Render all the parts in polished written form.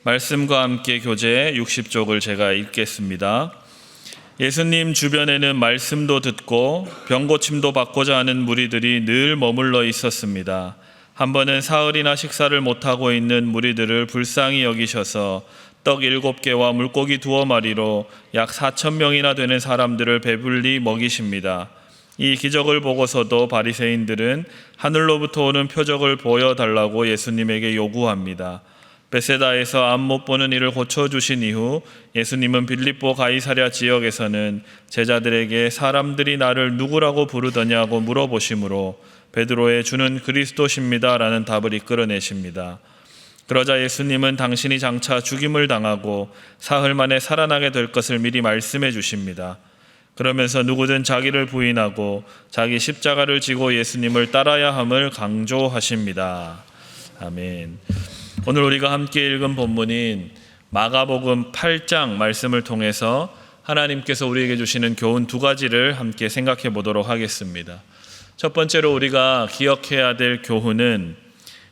말씀과 함께 교재 60쪽을 제가 읽겠습니다. 예수님 주변에는 말씀도 듣고 병고침도 받고자 하는 무리들이 늘 머물러 있었습니다. 한 번은 사흘이나 식사를 못하고 있는 무리들을 불쌍히 여기셔서 떡 7개와 물고기 2마리로 약 4,000명이나 되는 사람들을 배불리 먹이십니다. 이 기적을 보고서도 바리새인들은 하늘로부터 오는 표적을 보여달라고 예수님에게 요구합니다. 베세다에서 앞 못 보는 이를 고쳐주신 이후 예수님은 빌립보 가이사랴 지역에서는 제자들에게 사람들이 나를 누구라고 부르더냐고 물어보시므로 베드로의 주는 그리스도십니다 라는 답을 이끌어내십니다. 그러자 예수님은 당신이 장차 죽임을 당하고 사흘 만에 살아나게 될 것을 미리 말씀해 주십니다. 그러면서 누구든 자기를 부인하고 자기 십자가를 지고 예수님을 따라야 함을 강조하십니다. 아멘. 오늘 우리가 함께 읽은 본문인 마가복음 8장 말씀을 통해서 하나님께서 우리에게 주시는 교훈 2가지를 함께 생각해 보도록 하겠습니다. 첫 번째로 우리가 기억해야 될 교훈은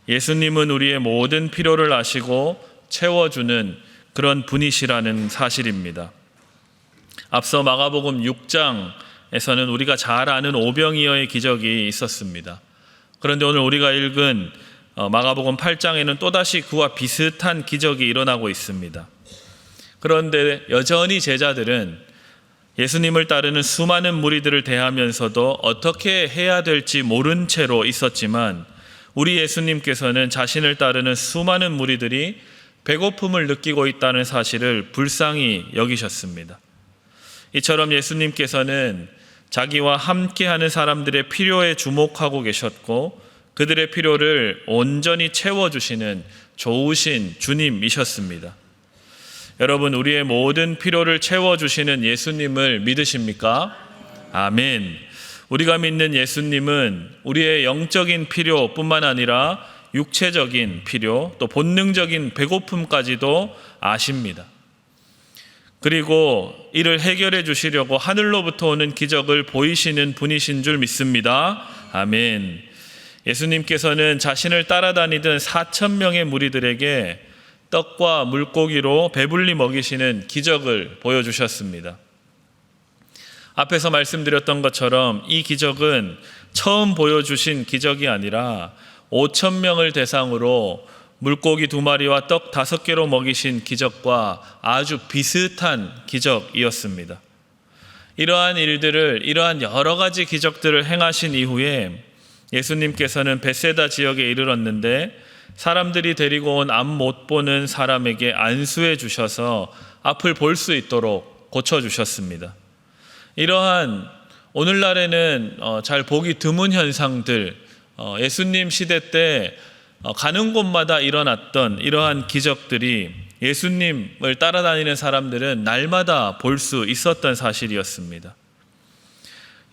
예수님은 우리의 모든 필요를 아시고 채워주는 그런 분이시라는 사실입니다. 앞서 마가복음 6장에서는 우리가 잘 아는 오병이어의 기적이 있었습니다. 그런데 오늘 우리가 읽은 마가복음 8장에는 또다시 그와 비슷한 기적이 일어나고 있습니다. 그런데 여전히 제자들은 예수님을 따르는 수많은 무리들을 대하면서도 어떻게 해야 될지 모른 채로 있었지만 우리 예수님께서는 자신을 따르는 수많은 무리들이 배고픔을 느끼고 있다는 사실을 불쌍히 여기셨습니다. 이처럼 예수님께서는 자기와 함께하는 사람들의 필요에 주목하고 계셨고 그들의 필요를 온전히 채워주시는 좋으신 주님이셨습니다. 여러분, 우리의 모든 필요를 채워주시는 예수님을 믿으십니까? 아멘. 우리가 믿는 예수님은 우리의 영적인 필요뿐만 아니라 육체적인 필요, 또 본능적인 배고픔까지도 아십니다. 그리고 이를 해결해 주시려고 하늘로부터 오는 기적을 보이시는 분이신 줄 믿습니다. 아멘. 예수님께서는 자신을 따라다니던 4,000명의 무리들에게 떡과 물고기로 배불리 먹이시는 기적을 보여주셨습니다. 앞에서 말씀드렸던 것처럼 이 기적은 처음 보여주신 기적이 아니라 5,000명을 대상으로 물고기 2마리와 떡 5개로 먹이신 기적과 아주 비슷한 기적이었습니다. 이러한 여러 가지 기적들을 행하신 이후에 예수님께서는 베세다 지역에 이르렀는데 사람들이 데리고 온 앞 못 보는 사람에게 안수해 주셔서 앞을 볼 수 있도록 고쳐주셨습니다. 이러한 오늘날에는 잘 보기 드문 현상들, 예수님 시대 때 가는 곳마다 일어났던 이러한 기적들이 예수님을 따라다니는 사람들은 날마다 볼 수 있었던 사실이었습니다.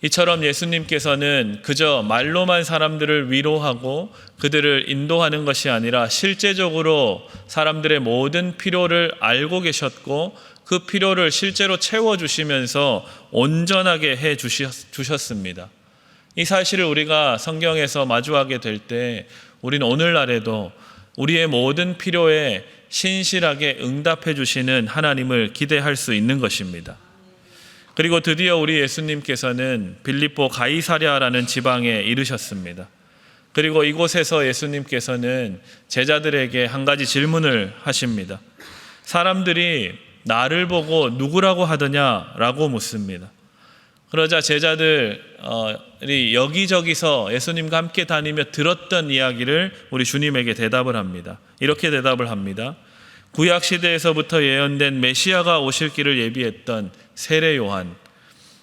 이처럼 예수님께서는 그저 말로만 사람들을 위로하고 그들을 인도하는 것이 아니라 실제적으로 사람들의 모든 필요를 알고 계셨고 그 필요를 실제로 채워주시면서 온전하게 해주셨습니다. 이 사실을 우리가 성경에서 마주하게 될 때 우리는 오늘날에도 우리의 모든 필요에 신실하게 응답해 주시는 하나님을 기대할 수 있는 것입니다. 그리고 드디어 우리 예수님께서는 빌립보 가이사랴라는 지방에 이르셨습니다. 그리고 이곳에서 예수님께서는 제자들에게 한 가지 질문을 하십니다. 사람들이 나를 보고 누구라고 하더냐라고 묻습니다. 그러자 제자들이 여기저기서 예수님과 함께 다니며 들었던 이야기를 우리 주님에게 대답을 합니다. 이렇게 대답을 합니다. 구약 시대에서부터 예언된 메시아가 오실 길을 예비했던 세례 요한,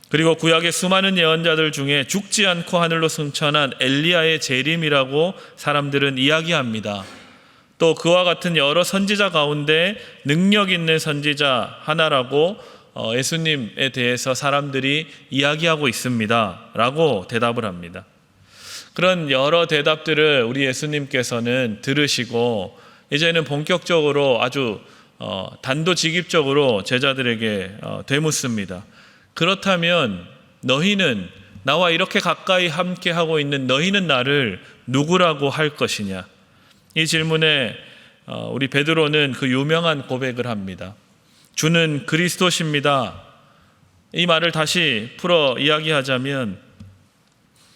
그리고 구약의 수많은 예언자들 중에 죽지 않고 하늘로 승천한 엘리야의 재림이라고 사람들은 이야기합니다. 또 그와 같은 여러 선지자 가운데 능력 있는 선지자 하나라고 예수님에 대해서 사람들이 이야기하고 있습니다 라고 대답을 합니다. 그런 여러 대답들을 우리 예수님께서는 들으시고 이제는 본격적으로 아주 단도직입적으로 제자들에게 되묻습니다. 그렇다면 너희는, 나와 이렇게 가까이 함께하고 있는 너희는 나를 누구라고 할 것이냐? 이 질문에 우리 베드로는 그 유명한 고백을 합니다. 주는 그리스도십니다. 이 말을 다시 풀어 이야기하자면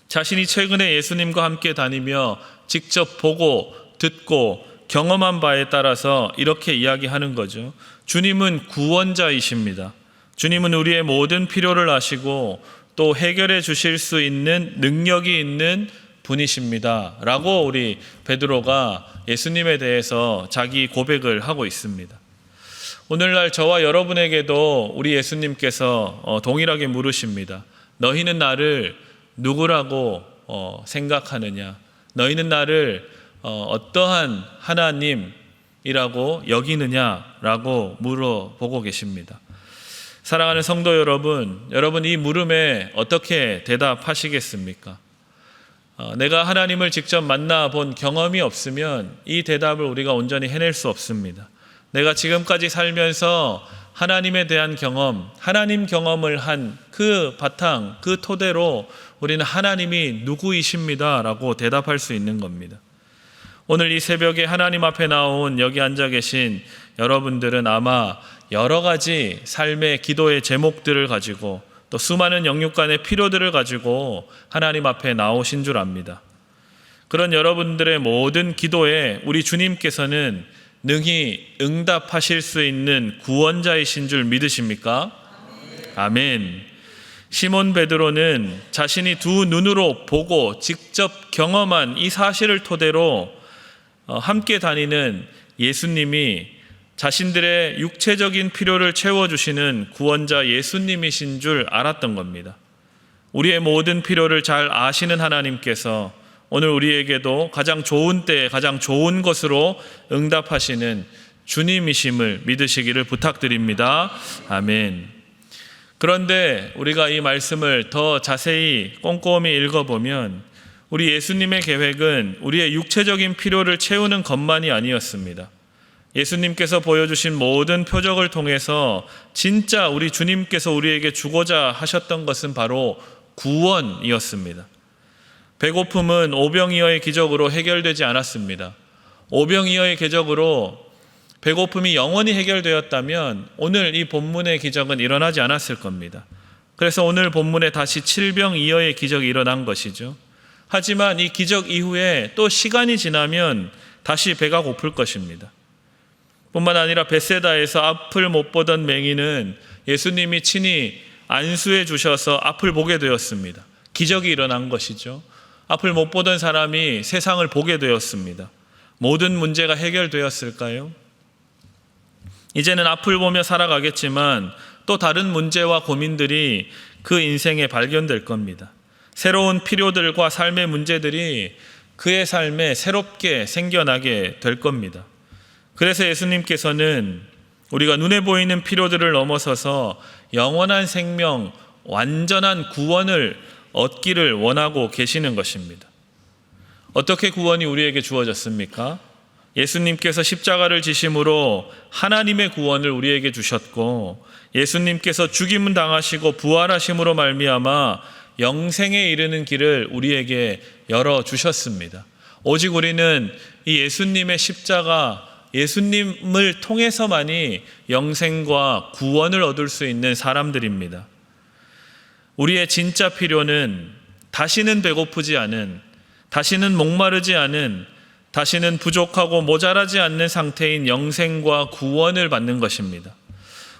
자신이 최근에 예수님과 함께 다니며 직접 보고 듣고 경험한 바에 따라서 이렇게 이야기하는 거죠. 주님은 구원자이십니다. 주님은 우리의 모든 필요를 아시고 또 해결해 주실 수 있는 능력이 있는 분이십니다. 라고 우리 베드로가 예수님에 대해서 자기 고백을 하고 있습니다. 오늘날 저와 여러분에게도 우리 예수님께서 동일하게 물으십니다. 너희는 나를 누구라고 생각하느냐? 너희는 나를 어떠한 하나님이라고 여기느냐라고 물어보고 계십니다. 사랑하는 성도 여러분, 여러분 이 물음에 어떻게 대답하시겠습니까? 내가 하나님을 직접 만나본 경험이 없으면 이 대답을 우리가 온전히 해낼 수 없습니다. 내가 지금까지 살면서 하나님에 대한 경험, 하나님 경험을 한 그 바탕, 그 토대로 우리는 하나님이 누구이십니다 라고 대답할 수 있는 겁니다. 오늘 이 새벽에 하나님 앞에 나온 여기 앉아 계신 여러분들은 아마 여러 가지 삶의 기도의 제목들을 가지고 또 수많은 영육간의 필요들을 가지고 하나님 앞에 나오신 줄 압니다. 그런 여러분들의 모든 기도에 우리 주님께서는 능히 응답하실 수 있는 구원자이신 줄 믿으십니까? 아멘. 시몬 베드로는 자신이 두 눈으로 보고 직접 경험한 이 사실을 토대로 함께 다니는 예수님이 자신들의 육체적인 필요를 채워주시는 구원자 예수님이신 줄 알았던 겁니다. 우리의 모든 필요를 잘 아시는 하나님께서 오늘 우리에게도 가장 좋은 때에 가장 좋은 것으로 응답하시는 주님이심을 믿으시기를 부탁드립니다. 아멘. 그런데 우리가 이 말씀을 더 자세히 꼼꼼히 읽어보면 우리 예수님의 계획은 우리의 육체적인 필요를 채우는 것만이 아니었습니다. 예수님께서 보여주신 모든 표적을 통해서 진짜 우리 주님께서 우리에게 주고자 하셨던 것은 바로 구원이었습니다. 배고픔은 오병이어의 기적으로 해결되지 않았습니다. 오병이어의 기적으로 배고픔이 영원히 해결되었다면 오늘 이 본문의 기적은 일어나지 않았을 겁니다. 그래서 오늘 본문에 다시 칠병이어의 기적이 일어난 것이죠. 하지만 이 기적 이후에 또 시간이 지나면 다시 배가 고플 것입니다. 뿐만 아니라 벳세다에서 앞을 못 보던 맹인은 예수님이 친히 안수해 주셔서 앞을 보게 되었습니다. 기적이 일어난 것이죠. 앞을 못 보던 사람이 세상을 보게 되었습니다. 모든 문제가 해결되었을까요? 이제는 앞을 보며 살아가겠지만 또 다른 문제와 고민들이 그 인생에 발견될 겁니다. 새로운 필요들과 삶의 문제들이 그의 삶에 새롭게 생겨나게 될 겁니다. 그래서 예수님께서는 우리가 눈에 보이는 필요들을 넘어서서 영원한 생명, 완전한 구원을 얻기를 원하고 계시는 것입니다. 어떻게 구원이 우리에게 주어졌습니까? 예수님께서 십자가를 지심으로 하나님의 구원을 우리에게 주셨고 예수님께서 죽임을 당하시고 부활하심으로 말미암아 영생에 이르는 길을 우리에게 열어주셨습니다. 오직 우리는 이 예수님의 십자가, 예수님을 통해서만이 영생과 구원을 얻을 수 있는 사람들입니다. 우리의 진짜 필요는 다시는 배고프지 않은, 다시는 목마르지 않은, 다시는 부족하고 모자라지 않는 상태인 영생과 구원을 받는 것입니다.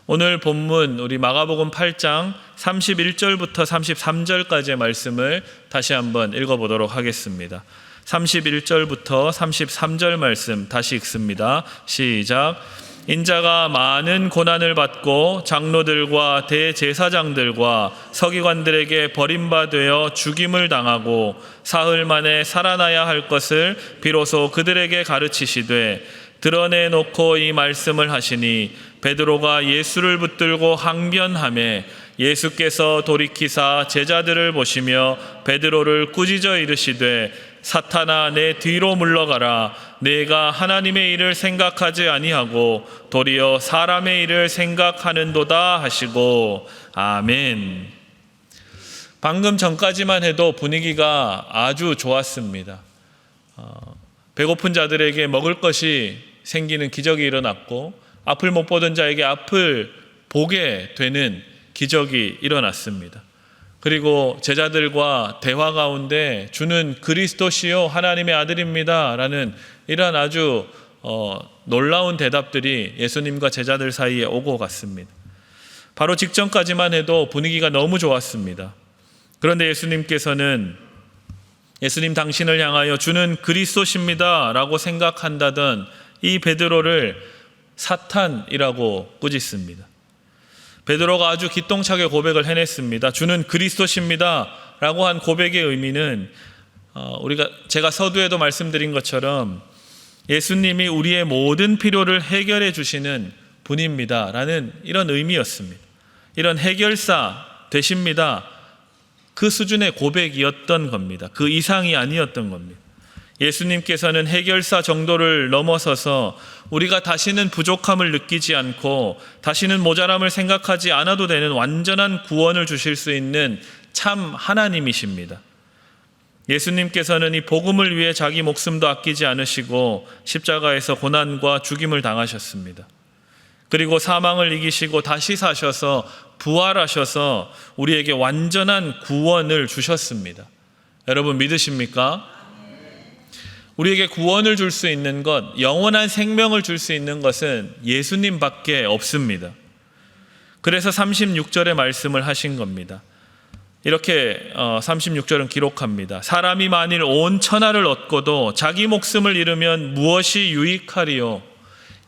오늘 본문 우리 마가복음 8장 31절부터 33절까지의 말씀을 다시 한번 읽어보도록 하겠습니다. 31절부터 33절 말씀 다시 읽습니다. 시작. 인자가 많은 고난을 받고 장로들과 대제사장들과 서기관들에게 버림받아 죽임을 당하고 사흘 만에 살아나야 할 것을 비로소 그들에게 가르치시되 드러내놓고 이 말씀을 하시니 베드로가 예수를 붙들고 항변하매 예수께서 돌이키사 제자들을 보시며 베드로를 꾸짖어 이르시되 사탄아 내 뒤로 물러가라. 내가 하나님의 일을 생각하지 아니하고 도리어 사람의 일을 생각하는도다 하시고 아멘. 방금 전까지만 해도 분위기가 아주 좋았습니다. 배고픈 자들에게 먹을 것이 생기는 기적이 일어났고 앞을 못 보던 자에게 앞을 보게 되는 기적이 일어났습니다. 그리고 제자들과 대화 가운데 주는 그리스도시요 하나님의 아들입니다 라는 이런 아주 놀라운 대답들이 예수님과 제자들 사이에 오고 갔습니다. 바로 직전까지만 해도 분위기가 너무 좋았습니다. 그런데 예수님 당신을 향하여 주는 그리스도십니다 라고 생각한다던 이 베드로를 사탄이라고 꾸짖습니다. 베드로가 아주 기똥차게 고백을 해냈습니다. 주는 그리스도십니다 라고 한 고백의 의미는 제가 서두에도 말씀드린 것처럼 예수님이 우리의 모든 필요를 해결해 주시는 분입니다 라는 이런 의미였습니다. 이런 해결사 되십니다. 그 수준의 고백이었던 겁니다. 그 이상이 아니었던 겁니다. 예수님께서는 해결사 정도를 넘어서서 우리가 다시는 부족함을 느끼지 않고 다시는 모자람을 생각하지 않아도 되는 완전한 구원을 주실 수 있는 참 하나님이십니다. 예수님께서는 이 복음을 위해 자기 목숨도 아끼지 않으시고 십자가에서 고난과 죽임을 당하셨습니다. 그리고 사망을 이기시고 다시 사셔서 부활하셔서 우리에게 완전한 구원을 주셨습니다. 여러분 믿으십니까? 우리에게 구원을 줄 수 있는 것, 영원한 생명을 줄 수 있는 것은 예수님밖에 없습니다. 그래서 36절의 말씀을 하신 겁니다. 이렇게 36절은 기록합니다. 사람이 만일 온 천하를 얻고도 자기 목숨을 잃으면 무엇이 유익하리요?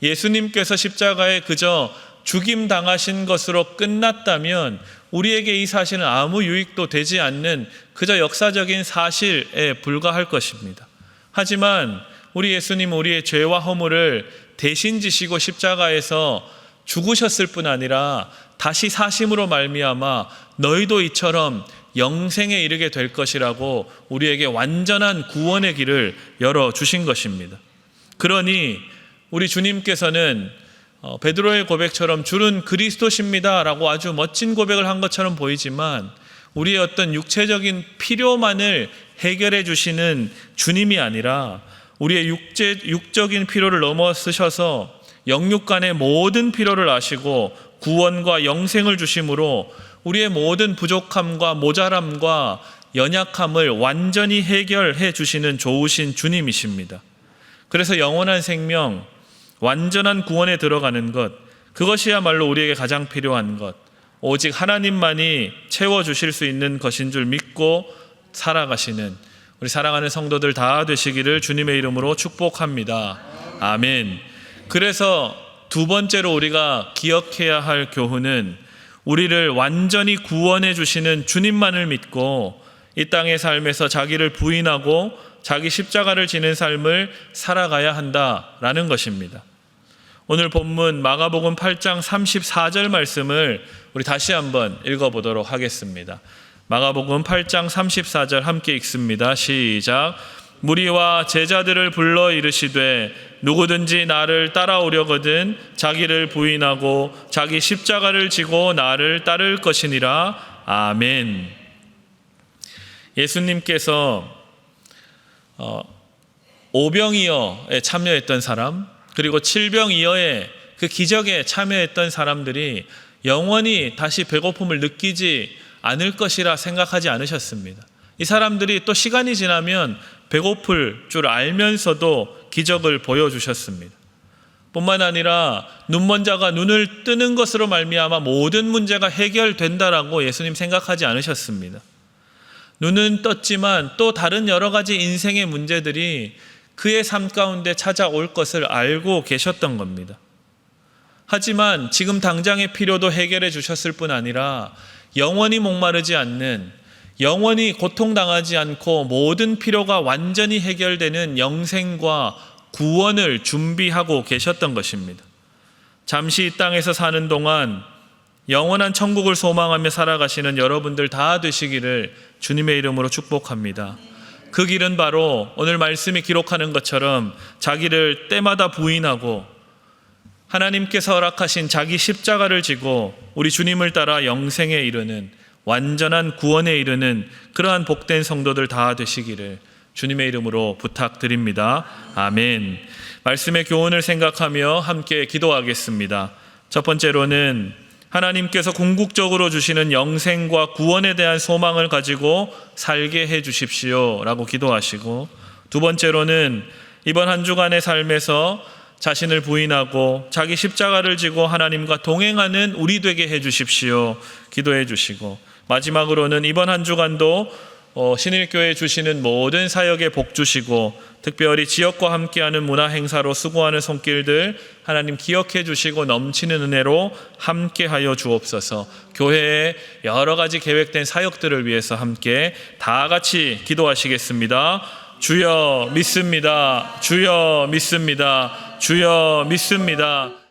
예수님께서 십자가에 그저 죽임당하신 것으로 끝났다면 우리에게 이 사실은 아무 유익도 되지 않는 그저 역사적인 사실에 불과할 것입니다. 하지만 우리 예수님 우리의 죄와 허물을 대신 지시고 십자가에서 죽으셨을 뿐 아니라 다시 사심으로 말미암아 너희도 이처럼 영생에 이르게 될 것이라고 우리에게 완전한 구원의 길을 열어주신 것입니다. 그러니 우리 주님께서는 베드로의 고백처럼 주는 그리스도십니다 라고 아주 멋진 고백을 한 것처럼 보이지만 우리의 어떤 육체적인 필요만을 해결해 주시는 주님이 아니라 우리의 육적인 필요를 넘어서셔서 영육 간의 모든 필요를 아시고 구원과 영생을 주심으로 우리의 모든 부족함과 모자람과 연약함을 완전히 해결해 주시는 좋으신 주님이십니다. 그래서 영원한 생명, 완전한 구원에 들어가는 것, 그것이야말로 우리에게 가장 필요한 것, 오직 하나님만이 채워주실 수 있는 것인 줄 믿고 살아가시는 우리 사랑하는 성도들 다 되시기를 주님의 이름으로 축복합니다. 아멘. 그래서 두 번째로 우리가 기억해야 할 교훈은 우리를 완전히 구원해 주시는 주님만을 믿고 이 땅의 삶에서 자기를 부인하고 자기 십자가를 지는 삶을 살아가야 한다라는 것입니다. 오늘 본문 마가복음 8장 34절 말씀을 우리 다시 한번 읽어보도록 하겠습니다. 마가복음 8장 34절 함께 읽습니다. 시작. 무리와 제자들을 불러 이르시되 누구든지 나를 따라오려거든 자기를 부인하고 자기 십자가를 지고 나를 따를 것이니라. 아멘. 예수님께서 오병이어에 참여했던 사람, 그리고 칠병이어의 그 기적에 참여했던 사람들이 영원히 다시 배고픔을 느끼지 않을 것이라 생각하지 않으셨습니다. 이 사람들이 또 시간이 지나면 배고플 줄 알면서도 기적을 보여주셨습니다. 뿐만 아니라 눈먼 자가 눈을 뜨는 것으로 말미암아 모든 문제가 해결된다라고 예수님 생각하지 않으셨습니다. 눈은 떴지만 또 다른 여러 가지 인생의 문제들이 그의 삶 가운데 찾아올 것을 알고 계셨던 겁니다. 하지만 지금 당장의 필요도 해결해 주셨을 뿐 아니라 영원히 목마르지 않는, 영원히 고통당하지 않고 모든 필요가 완전히 해결되는 영생과 구원을 준비하고 계셨던 것입니다. 잠시 이 땅에서 사는 동안 영원한 천국을 소망하며 살아가시는 여러분들 다 되시기를 주님의 이름으로 축복합니다. 그 길은 바로 오늘 말씀이 기록하는 것처럼 자기를 때마다 부인하고 하나님께서 허락하신 자기 십자가를 지고 우리 주님을 따라 영생에 이르는 완전한 구원에 이르는 그러한 복된 성도들 다 되시기를 주님의 이름으로 부탁드립니다. 아멘. 말씀의 교훈을 생각하며 함께 기도하겠습니다. 첫 번째로는 하나님께서 궁극적으로 주시는 영생과 구원에 대한 소망을 가지고 살게 해 주십시오 라고 기도하시고, 두 번째로는 이번 한 주간의 삶에서 자신을 부인하고 자기 십자가를 지고 하나님과 동행하는 우리 되게 해 주십시오 기도해 주시고, 마지막으로는 이번 한 주간도 신일교회 주시는 모든 사역에 복 주시고, 특별히 지역과 함께하는 문화 행사로 수고하는 손길들 하나님 기억해 주시고 넘치는 은혜로 함께하여 주옵소서. 교회의 여러 가지 계획된 사역들을 위해서 함께 다 같이 기도하시겠습니다. 주여 믿습니다. 주여 믿습니다. 주여 믿습니다.